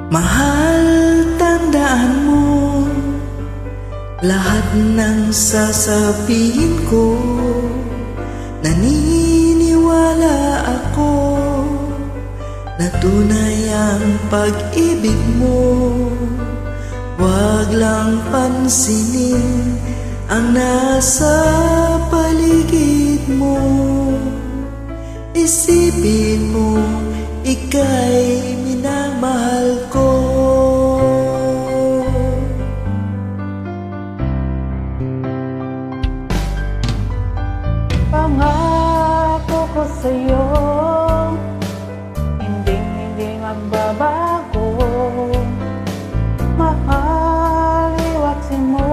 Mahal, tandaan mo lahat ng sasabihin ko. Naniniwala ako na tunay ang pag-ibig mo. Huwag lang pansinin ang nasa paligid mo. Isipin mo, ika'y minamahal ko. Pangako ko sa'yo, hindi magbabago. Mahal, iwaksin mo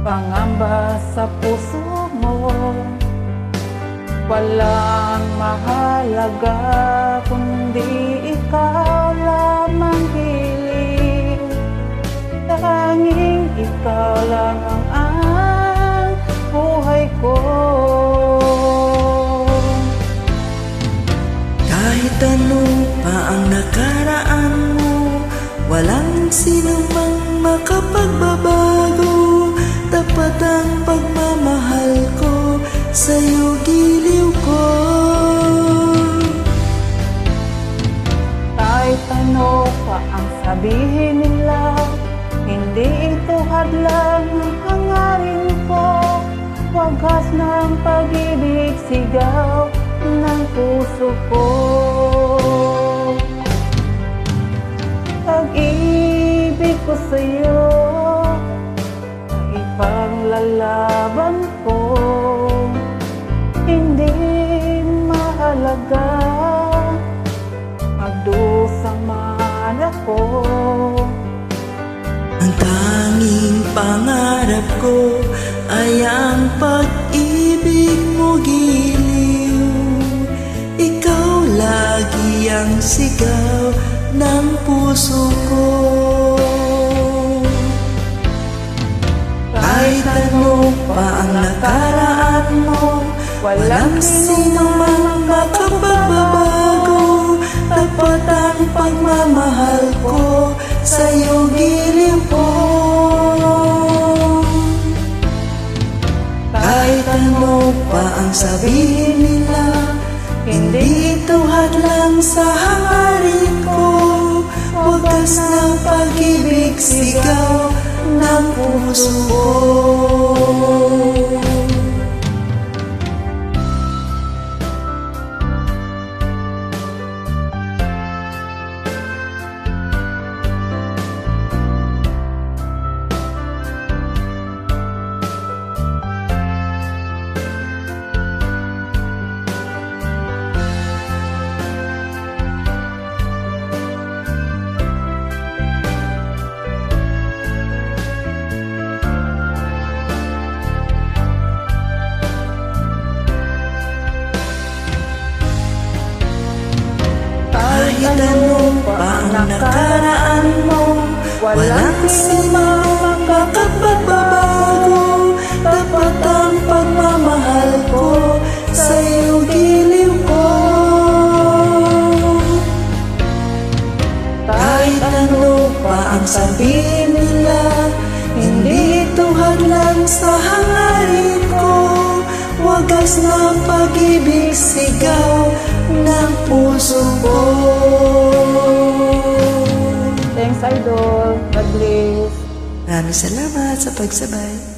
pangamba sa puso mo. Walang mahalaga kundi ikaw lamang hiling. Tanging ikaw lang ang buhay ko. Kahit ano pa ang nakaraan mo, walang sinumang makapagbabago. Tapat ang pagmamahal ko, sa'yo giliw ko. Kahit ano pa ang sabihin nila, hindi ito hadlang ng hangarin ko. Wagas ng pag-ibig, sigaw ng puso ko. Pag-ibig ko sa'yo ay ipaglalaban ko. Hindi mahalaga magdusang man ako. Ang tanging pangarap ko ay ang pag-ibig mo giliw. Ikaw lagi ang sigaw ng puso ko. Kahit ano pa ang nakaraan mo, walang sinumang makapagbabago. Tapat ang pagmamahal ko, sa'yo giliw ko. Kahit ano pa ang sabihin nila, hindi ito hadlang sa hangarin ko. Wagas ng pag-ibig, sigaw ng puso ko. Kahit ano pa ang nakaraan mo, walang sinumang makapagbabago. Tapat ang pagmamahal ko, sa'yo giliw ko. Kahit ano pa ang sabihin nila, hindi ito hadlang sa hangarin ko. Wagas ng pag-ibig, sigaw ng puso ko. Thanks, Idol. God bless. Maraming salamat sa pagsabay.